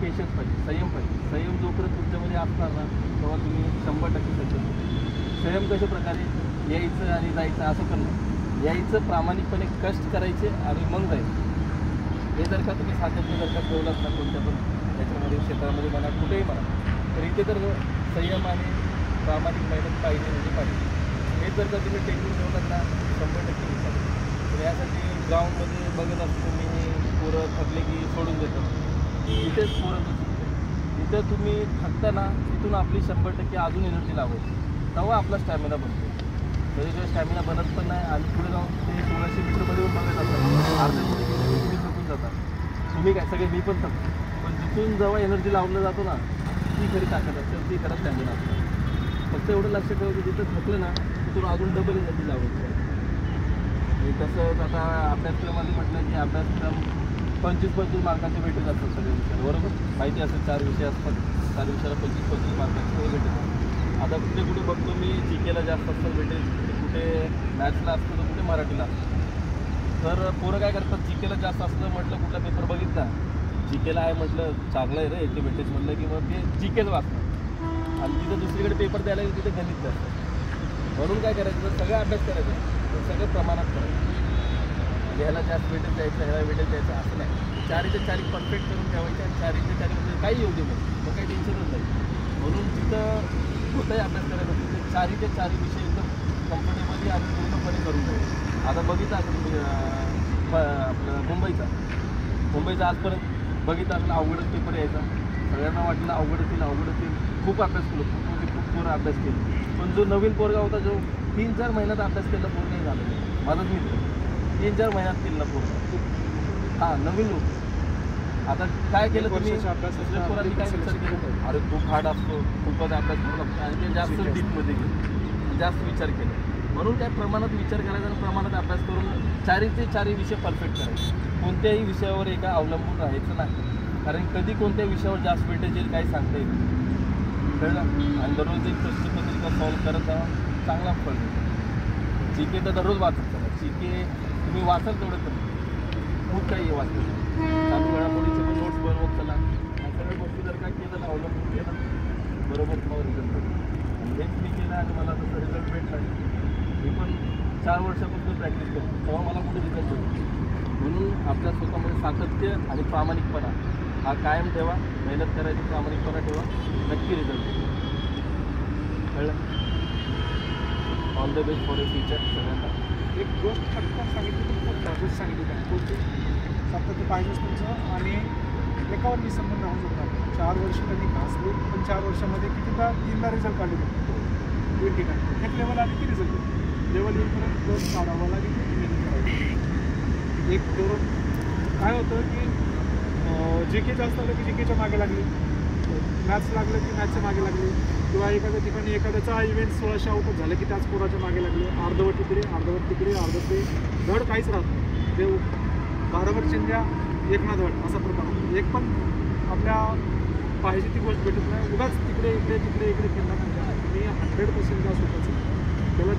Patience पाहिजे, संयम पाहिजे. संयम जोपर्यंत तुमच्यामध्ये असणार ना तेव्हा तुम्ही 100% सक्सेस होतो. संयम कशा प्रकारे यायचं आणि जायचं असं करणं, यायचं प्रामाणिकपणे कष्ट करायचे आणि मग जायचं. हे जर का तुम्ही सातत्य जर का ठेवलात ना कोणत्या पण याच्यामध्ये क्षेत्रामध्ये म्हणा कुठेही म्हणा, तर इथे तर संयम आणि प्रामाणिक मेहनत पाहिजे म्हणजे पाहिजे. हे जर का तुम्ही टेकून ठेवलात ना 100% विचार. तर यासाठी ग्राउंडमध्ये बघत असतो मी, हे पोरं थकले की सोडून देतात. इथेच पोरं इथं तुम्ही थकताना तिथून आपली 100% अजून एनर्जी लावायची, तेव्हा आपला स्टॅमिना बनतो. त्याच्याशिवाय स्टॅमिना बनत पण नाही. आणि पुढे जाऊन ते 1600 मीटरमध्ये येऊन बघत असतात अर्ध्यामध्ये तुम्ही थकून जातात. तुम्ही काय सगळे मी पण थकतो, पण जिथून जेव्हा एनर्जी लावलं जातो ना ती खरी ताकद असते, ती खरंच स्टॅमिना असते. फक्त एवढं लक्ष ठेवा की जिथं थकलं ना तिथून अजून डबल एनर्जी लावायची. आणि तसंच आता अभ्यासक्रमामध्ये म्हटलं की अभ्यासक्रम 25-25 मार्काचे भेटत असतात सगळे विषय, बरोबर माहिती असेल. 4 विषय असतात, 4 विषयाला 25-25 मार्काचे भेटत असतात. आता कुठे बघतो मी जीकेला जास्त असतं भेटेल, कुठे मॅथ्सला असतं तर कुठे मराठीला असतं. तर पोरं काय करतात, जीकेला जास्त असलं म्हटलं कुठला पेपर बघितला, जीकेला आहे म्हटलं चांगलं आहे रे ते भेटेल म्हटलं की मग ते जीकेच वाचतात. आणि तिथं दुसरीकडे पेपर द्यायला तिथे गणित जास्त. म्हणून काय करायचं, तर सगळं अभ्यास करायचं, तर सगळं प्रमाणात करायचं. ह्याला जास्त भेटेल द्यायचं, ह्याला भेटेल द्यायचं असं नाही. 4च्या 4 परफेक्ट करून ठेवायचे आणि 4च्या 4 म्हणजे काही येऊ दे मग काही टेन्शनच नाही. म्हणून तिथं कुठंही अभ्यास करायचा असेल तर 4च्या 4 विषय एकदम कम्फर्टेबली आणि पूर्णपणे करून ठेवायचे. आता बघितलं असेल आपलं मुंबईचा आजपर्यंत बघितलं असेल अवघडच पेपर यायचा. सगळ्यांना वाटलं अवघडच येईल. खूप अभ्यास केलं, खूप पोरं अभ्यास केलं. पण जो नवीन पोरगा होता जो 3-4 महिन्यात अभ्यास केला पोरं नाही झालं. माझाच मित्र 3-4 महिन्यात केला पोरं. हां नवीन लोक. आता काय केलं तुम्ही पोरांनी काय विचार केला, अरे खूप हार्ड असतो, खूपच अभ्यास करू लागतो आणि ते जास्त डीपमध्ये गेलं, जास्त विचार केला. म्हणून काय प्रमाणात विचार करायचा आणि प्रमाणात अभ्यास करून 4चे 4 विषय परफेक्ट करायचे. कोणत्याही विषयावर एका अवलंबून राहायचं नाही, कारण कधी कोणत्या विषयावर जास्त भेटेल येईल काही सांगता येईल. कळलं. आणि दररोज एक प्रश्नपत्रिका सॉल्व करत जावा, चांगला फळ मिळतो. जीके तर दररोज वाचत चला, जीके तुम्ही वाचाल तेवढं कमी, खूप काही वाचतं. चालू घडामोडीचे पण नोट्स बनवत चला. या सगळ्या गोष्टी जर का केलं तर अवलंबून केलं बरोबर तुम्हाला रिझल्ट भेटतो. आणि हेच मी केलं आणि मला तसं रिझल्ट भेटला. मी पण 4 वर्षापासून प्रॅक्टिस करतो, तेव्हा मला कुठे रिझल्ट भेटतो. म्हणून आपल्या स्वतःमध्ये सातत्य आणि प्रामाणिकपणा हा कायम ठेवा, मेहनत करायची, प्रामाणिकपणा ठेवा, नक्की रिझल्ट येईल. कळलं. All the best for the future सगळ्यांना. एक गोष्ट फक्त सांगितली, खूप महत्त्वाची सांगितली काय कोणती सातत्य पाहिजेच तुमचं. आणि एकावर मी संबंध राहू शकतो. 4 वर्ष त्यांनी घासले, पण 4 वर्षामध्ये कितीदा 3दा रिझल्ट काढले जातो. 2 ठिकाणी एक लेवल आली की रिझल्ट येतो. लेवल येऊपर्यंत 2 काढावं लागेल की मेहनत करायची. एक करून काय होतं की जी के जास्त आलं की जी केच्या मागे लागली, मॅथ्स लागलं की मॅथ्सच्या मागे लागले, किंवा एखाद्या ठिकाणी एखाद्याचा इव्हेंट 1600 आउटच झालं की त्याच पोराच्या मागे लागले. अर्धवट तिकडे अर्धवट ते धड काहीच राहत नाही. ते 12 चिंध्या एक ना धड असा प्रकार. एक पण आपल्या पाहिजे ती गोष्ट भेटत नाही. उगाच तिकडे फिरणार नाही. तुम्ही 100% द्या स्वतःचं. त्याला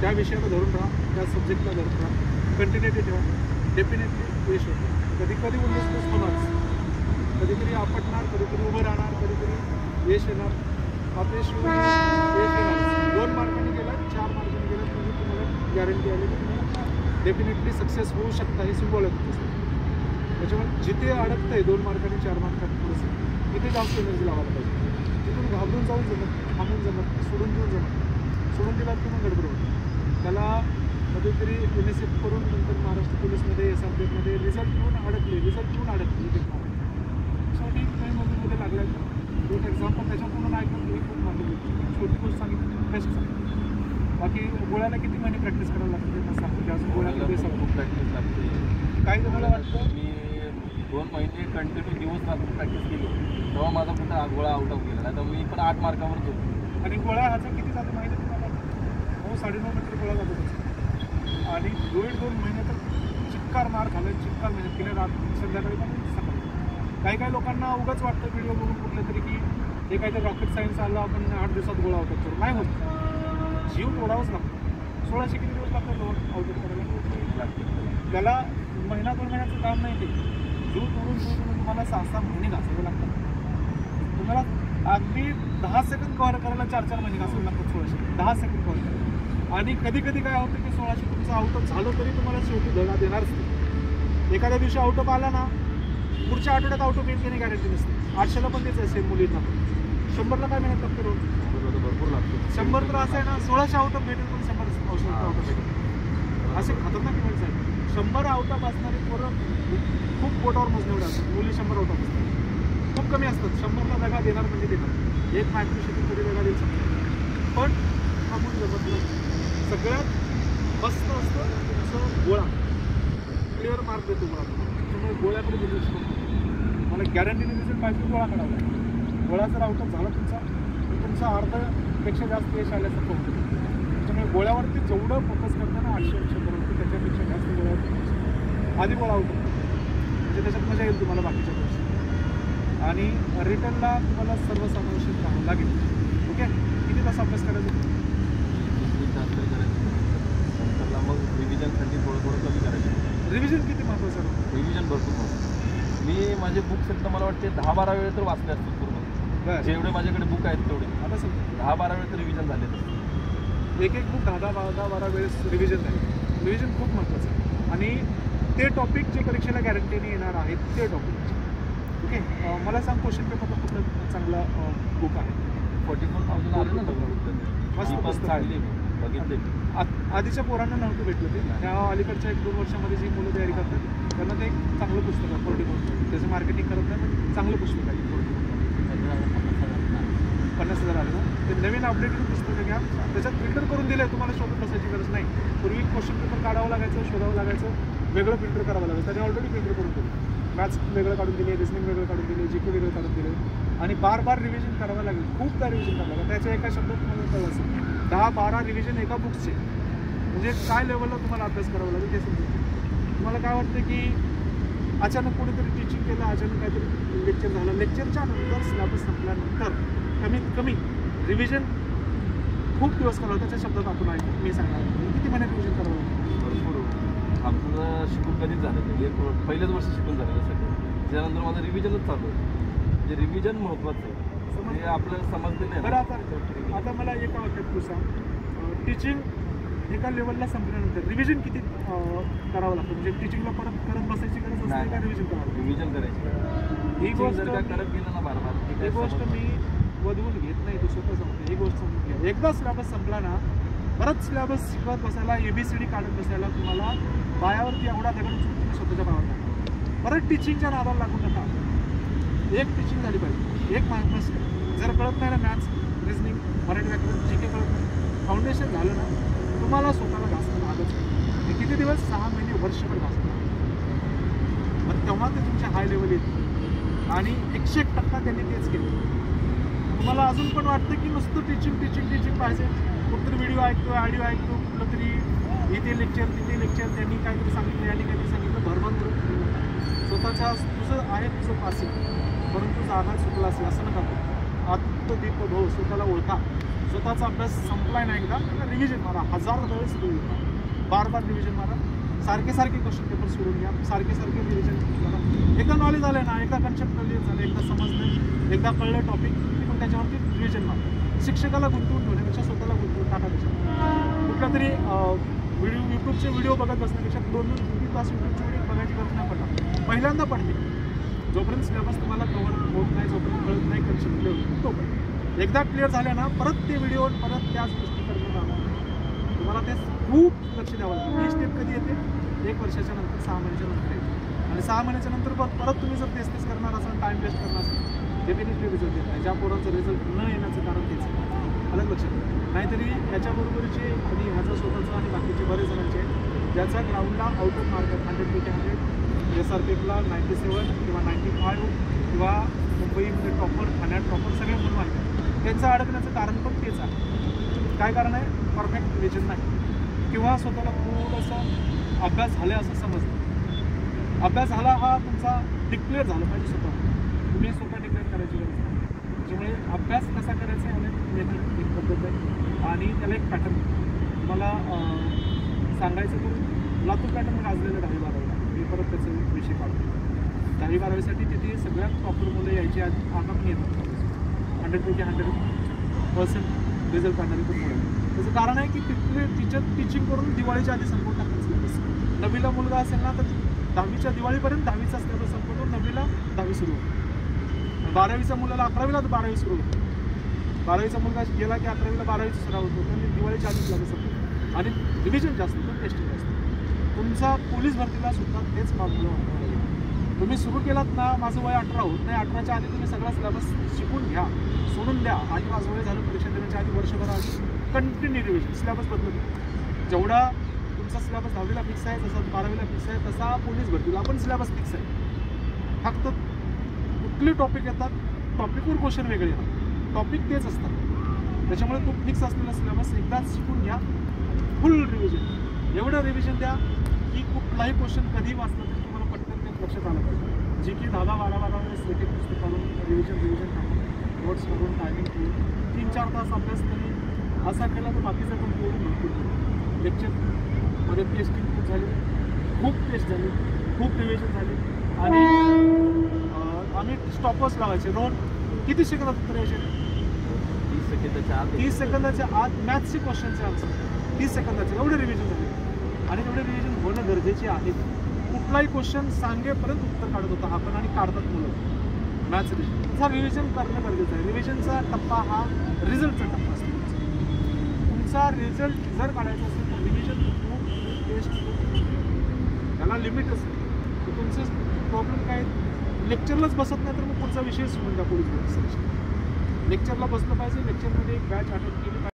त्या विषयाला धरून राहा, त्या सब्जेक्टला धरून राहा, कंटिन्युटी ठेवा, डेफिनेटली यश होतं. कधी उन्नीस होणारच, कधीतरी आपटणार, कधीतरी उभं राहणार, कधीतरी यश येणार. अपयश यश येणार. 2 मार्कांनी गेला, 4 मार्कांनी गेला, म्हणजे तुम्हाला गॅरंटी आली की तुम्ही डेफिनेटली सक्सेस होऊ शकता. हे सिम्बॉल आहे तुमचं. त्याच्यामुळे जिथे अडकतं आहे 2 मार्कांनी 4 मार्कांनी थोडंसं, तिथे जास्त एनर्जी लावायला पाहिजे. तिथून घाबरून जाऊन जमत, थांबून जमत, सोडून देऊन जमत. सोडून दिला की मग गडबड होतं. त्याला कधीतरी NSF करून नंतर महाराष्ट्र पोलीसमध्ये SRPFमध्ये रिझल्ट घेऊन अडकले एक मार्क. शेवटी काही नोकरीमध्ये लागल्या. एक एक्झाम्पल त्याच्याकडून ऐकून मी खूप माहिती छोटी गोष्ट सांगितली, बेस्ट सांगितली. बाकी गोळ्याला किती महिने प्रॅक्टिस करावं लागते ते सांगतो की अजून गोळ्याला खूप प्रॅक्टिस लागते. काही जणांना वाटतं मी 2 महिने कंटिन्यू दिवस रात्र प्रॅक्टिस केली, तेव्हा माझा कुठं गोळा आउट ऑफ गेला. आता मी पण 8 मार्कावरच होतो. आणि गोळा ह्याचा किती जातो माहिती आहे तुम्हाला? 9-9.5 मीटर गोळा जातो त्याचा. आणि 2 महिने तर चिक्कार मार खाल्ला, चिक्कार मेहनत केली, रात संध्याकाळी पण सकाळी. काही लोकांना उगाच वाटतं व्हिडिओ बघून कुठलं तरी की हे काहीतरी रॉकेट सायन्स आलं, आपण 8 दिवसात गोळा आउट करू. नाही होत. जीव तोडावंच लागतो. 1600 किती दिवस लागतात आउट करायला. त्याला महिना 2 महिन्याचं काम नाही ते. जीव तोडून तुम्हाला 6-6 महिने घासावे लागतात. तुम्हाला अगदी 10 सेकंद कव्हर करायला 4-4 महिने घासावे लागतात 1600. 10 सेकंड कव्हर करायला. आणि कधी कधी काय होतं की 1600 तुमचं आउटअप झालं तरी तुम्हाला शेवटी धडा देणारच नाही. एखाद्या दिवशी आउटअप आला ना, पुढच्या आठवड्यात आउटअप येईल की नाही गॅरंटी नसते. 800ला पण तेच असेल मुलींना. 100ला काय मेहनत लागते रोज? भरपूर लागतो. 100 तर असं आहे ना, 1600 आउटअप भेटेल पण 100 औषध आउटअप भेटेल. असे खतरनाक इव्हेंट्स आहेत. 100 आउटअप असणारे पोरं खूप पोटावर मोजण्यावर असतात. मुली 100 आउटअप असतात, खूप कमी असतात. 100ला दगा देणार म्हणजे देणार. एक मायक्रो शेती तरी दगा देऊ शकतो. पण थांबून जमत नाही. सगळ्यात मस्त असतं तुमचं गोळा. क्लिअर मार्क देतो गोळा. त्यामुळे गोळ्याकडे दुर्लक्ष करतो. मला गॅरंटीने दिसेल पाहिजे गोळा काढावा. गोळा जर आउटअप झाला तुमचा तर तुमचा अर्ध्यापेक्षा जास्त यश आल्यासारखं होतं. त्याच्यामुळे गोळ्यावरती जेवढं फोकस करताना 800-800 पर्यंत त्याच्यापेक्षा जास्त गोळ्यावरती आधी गोळा होतो. म्हणजे त्याच्यात मजा येईल तुम्हाला बाकीच्या गोष्टी. आणि रिटर्नला तुम्हाला सर्वसमावेशक राहावं लागेल. ओके, किती तास अभ्यास करायचा? 3 तास तरी करायचं. नंतरला मग रिव्हिजनसाठी थोडं कमी करायचं. रिव्हिजन किती महत्त्वाचं आहे? रिव्हिजन भरपूर महत्त्वाचं. मी माझे बुक्स आहेत तर मला वाटते 10-12 वेळ तर वाचले असतील पूर्ण. बरं, जेवढे माझ्याकडे बुक आहेत तेवढे आता समजा 10-12 वेळ तर रिव्हिजन झालेलं असतं. एक बुक 10-12 वेळेस रिव्हिजन आहे. रिव्हिजन खूप महत्त्वाचं आहे. आणि ते टॉपिक जे परीक्षेला गॅरंटीने येणार आहेत ते टॉपिक. ओके, मला सांग क्वेश्चन पेपरला कुठलं चांगला बुक आहे? 44,000 आले ना मस्त पुस्तक चांगली बघितले. आधीच्या पोरांना नव्हतं भेटलं ते. त्या अलीकडच्या 1-2 वर्षामध्ये जी मुलं तयारी करतात त्यांना ते एक चांगलं पुस्तक आहे. 44 त्याचं मार्केटिंग करत नाही पण चांगलं पुस्तक आहे. 50,000 आलं ना, ते नवीन अपडेटेड पुस्तकं घ्या. त्याच्यात फिल्टर करून दिलं आहे. तुम्हाला शोधत बसायची गरज नाही. पूर्वी क्वेश्चन पेपर काढावं लागायचं, शोधावं लागायचं, वेगळं फिल्टर करावं लागायचं. त्याने ऑलरेडी फिल्टर करून दिलं. मॅथ्स वेगळं काढून दिले, रिजनिंग वेगळं काढून दिले, जीके वेगळं काढून दिले. आणि बार रिव्हिजन करावं लागेल. खूपदा रिव्हिजन करावं लागेल. त्याच्या एका शब्दात तुम्हाला कळलं असेल 10-12 रिव्हिजन एका बुकचे. म्हणजे काय लेवलला तुम्हाला अभ्यास करावा लागेल ते समजून. तुम्हाला काय वाटतं की अचानक कोणीतरी टीचिंग केलं, अचानक काहीतरी लेक्चर झालं, लेक्चरच्या नंतर सिलेबस संपल्यानंतर कमीत कमी रिव्हिजन खूप दिवस करावं. त्याच्या शब्दात आपण ऐकू मी सांगणार किती महिन्यात रिव्हिजन करावं लागतं? भरपूर. आमचं शिकून कधीच झालं नाही. पहिल्याच वर्षी शिकून झालेलं सगळं. त्यानंतर माझं रिव्हिजनच चालू आहे. म्हणजे रिव्हिजन महत्त्वाचं आहे. हे आपल्याला समजलेलं आहे. बरं, आता मला एका वाक्यात तू सांग, टीचिंग एका लेवलला संपल्यानंतर रिव्हिजन किती करावं लागतं? म्हणजे टीचिंगला परत करत बसायची गरज असते का रिव्हिजन करावं? रिव्हिजन करायची. ही गोष्ट जर का करत गेलं ना बार ही गोष्ट मी वधवून घेत नाही. तू स्वतः सांगतो ही गोष्ट समजून घ्या. एकदा सिलेबस संपला ना, परत सिलेबस शिकवत बसायला, ABCD काढत बसायला तुम्हाला पायावरती एवढा दगड उचलून तुम्ही स्वतःच्या पायावर टाका. परत टीचिंगच्या नादाला लागू नका. एक टीचिंग झाली पाहिजे. एक मार्क्स जर कळत नाही ना, मॅथ्स, रिजनिंग, मराठी व्याकरण, जीके कळत नाही, फाउंडेशन झालं ना, तुम्हाला स्वतःला घासणं आलंच. हे किती दिवस? 6 महिने, वर्षभर घासणं. मग तेव्हा ते तुमच्या हाय लेवल येतील. आणि 101% त्यांनी तेच केलं. तुम्हाला अजून पण वाटतं की नुसतं टीचिंग पाहिजे. कुठतरी व्हिडिओ ऐकतो, ऑडिओ ऐकतो, कुठलं तरी इथे लेक्चर तिथे लेक्चर, त्यांनी काहीतरी सांगितलं, यांनी काहीतरी सांगितलं, भरभर करून स्वतःच्या तुझं आहे तुझं पासिंग, परंतु जागा चुकला असेल असं नका करू. आत्मदीप भाऊ, स्वतःला ओळखा. स्वतःचा अभ्यास संपलाय ना एकदा, रिव्हिजन मारा. 1000 वेळेस रिव्हिजन मारा. बार रिव्हिजन मारा. सारखे क्वेश्चन पेपर सोडून घ्या. सारखे रिव्हिजन करा. एकदा नॉलेज आलं ना, एकदा कन्सेप्ट क्लिअर झालं, एकदा समजलं, एकदा कळलं टॉपिक, पण त्याच्यावरती रिव्हिजन मारा. शिक्षकाला गुंतवून ठेवण्यापेक्षा स्वतःला गुंतवून टाकापेक्षा कुठला तरी यूट्यूबचे व्हिडिओ बघत बसण्यापेक्षा 2-3 तास यूट्यूबचे व्हिडिओ बघायची गरज नाही पडणार. पहिल्यांदा पडते. जोपर्यंत सिलेबस तुम्हाला कव्हर होत नाही, जोपर्यंत कळत नाही, कन्सेप्ट क्लिअर होतो तोपर्यंत. एकदा क्लिअर झाले ना, परत ते व्हिडिओ परत त्याच गोष्टी करण्यात आला. तुम्हाला ते खूप लक्ष द्यावं लागेल. ही स्टेप कधी येते? 1 वर्षाच्या नंतर, 6 महिन्याच्या नंतर येते. आणि 6 महिन्याच्या नंतर परत तुम्ही जर तेच करणार असाल, टाईम वेस्ट करणार असाल, डेफिनेटली रिझल्ट येत नाही. ज्या पोरांचं रिझल्ट न येण्याचं कारण तेच अलग लक्षात. नाहीतरी याच्याबरोबरचे आणि ह्याचा स्वतःचा आणि बाकीचे बरेच जणांचे आहेत ज्याचा ग्राउंडला आउट ऑफ मार्क आहे 100 SRPFला 97 किंवा 95 किंवा मुंबईमध्ये टॉपर, ठाण्यात टॉपर, सगळे म्हणून मार्क आहे. त्यांचं अडकण्याचं कारण पण तेच आहे. काय कारण आहे? परफेक्ट रिव्हिजन नाही किंवा स्वतःला थोडंसं अभ्यास झाला असं समजलं. अभ्यास झाला हा तुमचा डिक्लेअर झाला पाहिजे स्वतः. तुम्ही स्वतः डिक्लेअर करायची गरज नाही. त्याच्यामुळे अभ्यास कसा करायचा याला एक पद्धत आहे आणि त्याला एक पॅटर्न तुम्हाला सांगायचं तर लातूर पॅटर्न गाजलेलं 10-12 मी परत त्याचे विषय काढतो. 10वी-12वीसाठी तिथे सगळ्यात प्रॉपर मुलं यायची आगामी येतात 100पैकी 100% रिझल्ट काढणारी पण मुलं. त्याचं कारण आहे की तिथले टीचर टीचिंग करून दिवाळीच्या आधी संपवून टाकतात सिलेबस. 9वीला मुलगा असेल ना तर 10वीच्या दिवाळीपर्यंत 10वीचा सिलेबस संपवतो, 9वीला 10वी सुरू होतो. 12वीच्या मुलाला 11वीला 12वी सुरू होतो. 12वीचा मुलगा गेला की 11वीला 12वीचा सराव होतो, तर दिवाळीच्या आधी सिलेबस संपतो आणि रिव्हिजन जास्त होतं, टेस्टिंग जास्त. तुमचा पोलीस भरतीला सुद्धा तेच मागलं होतं. तुम्ही सुरू केलात ना, माझं वय 18 होत नाही, 18च्या आधी तुम्ही सगळा सिलेबस शिकून घ्या, सोडून द्या. 18 वय झालं परीक्षा देण्याच्या आधी वर्षभर आधी कंटिन्यू रिव्हिजन, सिलेबस बदलत नाही. जेवढा तुमचा सिलेबस 10वीला फिक्स आहे, तसा 12वीला फिक्स आहे, तसा पोलीस भरतीला पण सिलेबस फिक्स आहे. फक्त कुठले टॉपिक येतात, टॉपिकवर क्वेश्चन वेगळे येतात, टॉपिक तेच असतात. त्याच्यामुळे तो फिक्स असलेला सिलेबस एकदाच शिकून घ्या, फुल रिव्हिजन. एवढं रिव्हिजन द्या की कुठलाही क्वेश्चन कधी वाचलं तरी तुम्हाला पटकन ते लक्षात आलं पाहिजे. जी की 10-12 वेळेस एक पुस्तक काढून रिव्हिजन टाकून नोट्स करून टायमिंग ठेवून 3-4 तास अभ्यास तरी असा केला तर बाकीचं पण पूर्ण भरपूर. लेक्चरमध्ये टेस्टिंग खूप झाली, खूप टेस्ट झाली, खूप रिव्हिजन झाली आणि आम्ही स्टॉपर्स लावायचे. रोज किती सेकंदात उत्तर यायचे? 30 सेकंदाच्या आत मॅथ्सचे क्वेश्चनचे आन्सर 30 सेकंदाचे. एवढे रिव्हिजन झाले आणि तेवढे रिव्हिजन होणं गरजेचे आहे. कुठलाही क्वेश्चन सांगेपर्यंत उत्तर काढत होता आपण आणि काढतात मुलं मॅथ्स रिव्हिजन. रिव्हिजन करणं गरजेचं आहे. रिव्हिजनचा टप्पा हा रिझल्टचा टप्पा असतो. तुमचा रिझल्ट जर काढायचा असेल तर रिव्हिजन खूप टेस्ट त्याला लिमिट असेल. तर तुमचे प्रॉब्लेम काय, लेक्चरलाच बसत नाही तर मग पुढचा विषय सोडून द्या. पोलीस लेक्चरला बसलं पाहिजे, लेक्चरमध्ये एक बॅच अटेंड केली पाहिजे.